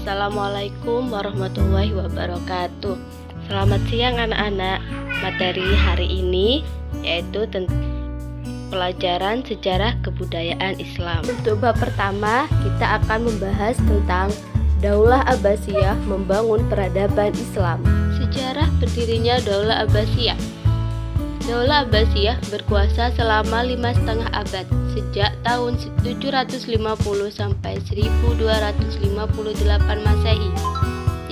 Assalamualaikum warahmatullahi wabarakatuh. Selamat siang anak-anak. Materi hari ini yaitu pelajaran sejarah kebudayaan Islam. Untuk bab pertama, kita akan membahas tentang Daulah Abbasiyah membangun peradaban Islam. Sejarah berdirinya Daulah Abbasiyah. Daulah Abbasiyah berkuasa selama 5,5 abad, sejak tahun 750 sampai 1258 Masehi,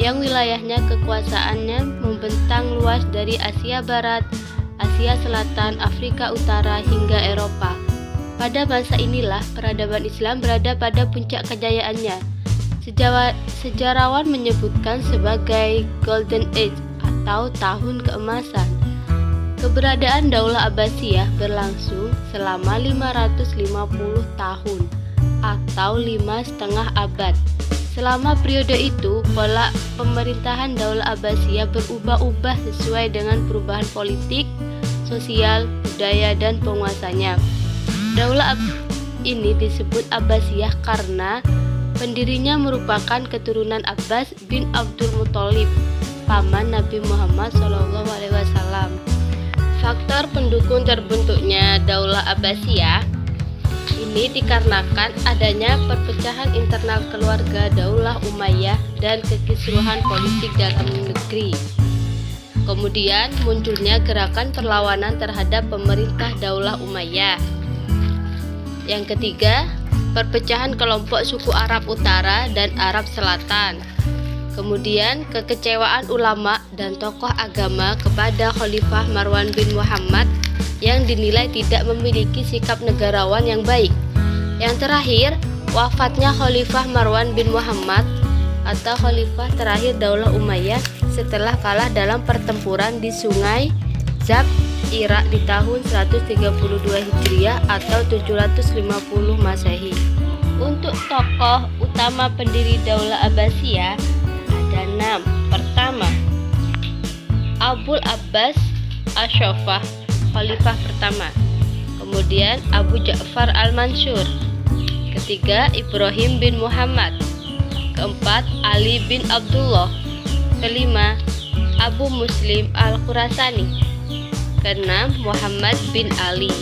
yang wilayahnya kekuasaannya membentang luas dari Asia Barat, Asia Selatan, Afrika Utara hingga Eropa. Pada masa inilah peradaban Islam berada pada puncak kejayaannya. Sejarawan menyebutkan sebagai Golden Age atau tahun keemasan. Keberadaan Daulah Abbasiyah berlangsung selama 550 tahun atau 5,5 abad. Selama periode itu, pola pemerintahan Daulah Abbasiyah berubah-ubah sesuai dengan perubahan politik, sosial, budaya, dan penguasanya. Daulah ini disebut Abbasiyah karena pendirinya merupakan keturunan Abbas bin Abdul Muthalib, paman Nabi Muhammad SAW. Faktor pendukung terbentuknya Daulah Abbasiyah ini dikarenakan adanya perpecahan internal keluarga Daulah Umayyah dan kekisruhan politik dalam negeri. Kemudian munculnya gerakan perlawanan terhadap pemerintah Daulah Umayyah. Yang ketiga, perpecahan kelompok suku Arab Utara dan Arab Selatan. Kemudian kekecewaan ulama dan tokoh agama kepada Khalifah Marwan bin Muhammad yang dinilai tidak memiliki sikap negarawan yang baik. Yang terakhir, wafatnya Khalifah Marwan bin Muhammad atau Khalifah terakhir Daulah Umayyah setelah kalah dalam pertempuran di Sungai Zab, Irak di tahun 132 Hijriah atau 750 Masehi. Untuk tokoh utama pendiri Daulah Abbasiyah ada 6. Pertama, Abul Abbas Ash-Shafah, Khalifah pertama. Kemudian Abu Ja'far Al-Mansur. Ketiga, Ibrahim bin Muhammad. Keempat, Ali bin Abdullah. Kelima, Abu Muslim Al-Khurasani. Keenam, Muhammad bin Ali.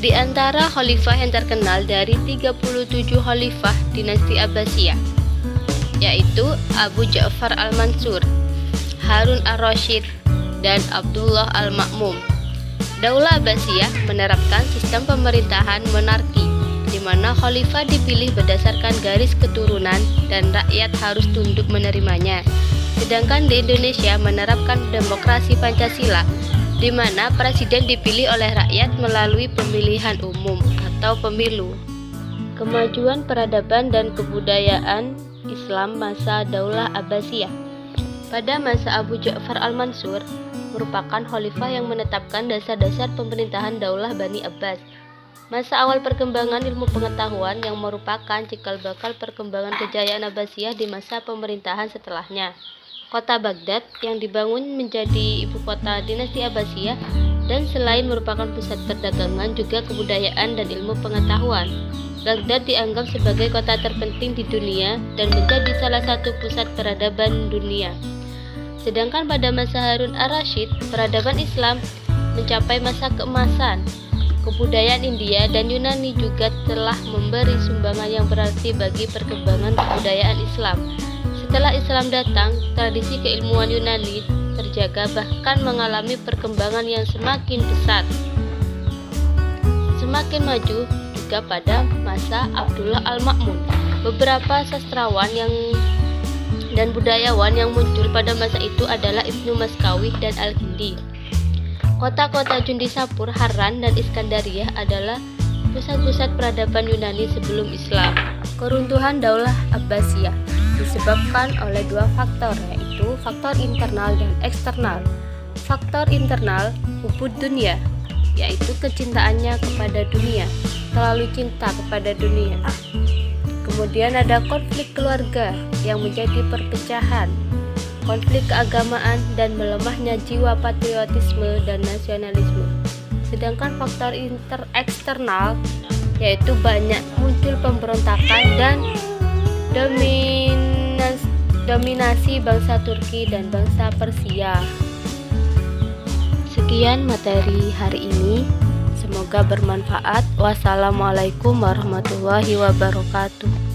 Di antara khalifah yang terkenal dari 37 khalifah dinasti Abbasiyah, yaitu Abu Ja'far Al-Mansur, Harun Ar-Rasyid, dan Abdullah Al-Ma'mum. Daulah Abbasiyah menerapkan sistem pemerintahan monarki, di mana khalifah dipilih berdasarkan garis keturunan dan rakyat harus tunduk menerimanya. Sedangkan di Indonesia menerapkan demokrasi Pancasila, di mana presiden dipilih oleh rakyat melalui pemilihan umum atau pemilu. Kemajuan peradaban dan kebudayaan Islam masa Daulah Abbasiyah. Pada masa Abu Ja'far Al-Mansur merupakan khalifah yang menetapkan dasar-dasar pemerintahan Daulah Bani Abbas. Masa awal perkembangan ilmu pengetahuan yang merupakan cikal bakal perkembangan kejayaan Abbasiyah di masa pemerintahan setelahnya. Kota Baghdad yang dibangun menjadi ibu kota dinasti Abbasiyah dan selain merupakan pusat perdagangan juga kebudayaan dan ilmu pengetahuan. Baghdad dianggap sebagai kota terpenting di dunia dan menjadi salah satu pusat peradaban dunia. Sedangkan pada masa Harun Ar-Rasyid, peradaban Islam mencapai masa keemasan. Kebudayaan India dan Yunani juga telah memberi sumbangan yang berarti bagi perkembangan kebudayaan Islam. Setelah Islam datang, tradisi keilmuan Yunani terjaga bahkan mengalami perkembangan yang semakin pesat. Semakin maju juga pada masa Abdullah Al-Ma'mun. Beberapa sastrawan dan budayawan yang muncul pada masa itu adalah Ibnu Maskawih dan Al-Kindi. Kota-kota Jundisapur, Harran, dan Iskandariyah adalah pusat-pusat peradaban Yunani sebelum Islam. Keruntuhan Daulah Abbasiyah disebabkan oleh dua faktor, yaitu faktor internal dan eksternal. Faktor internal, hubud dunia, yaitu kecintaannya kepada dunia, terlalu cinta kepada dunia. Kemudian ada konflik keluarga yang menjadi perpecahan, konflik keagamaan, dan melemahnya jiwa patriotisme dan nasionalisme. Sedangkan faktor eksternal yaitu banyak muncul pemberontakan dan dominasi bangsa Turki dan bangsa Persia. Sekian materi hari ini, semoga bermanfaat. Wassalamualaikum warahmatullahi wabarakatuh.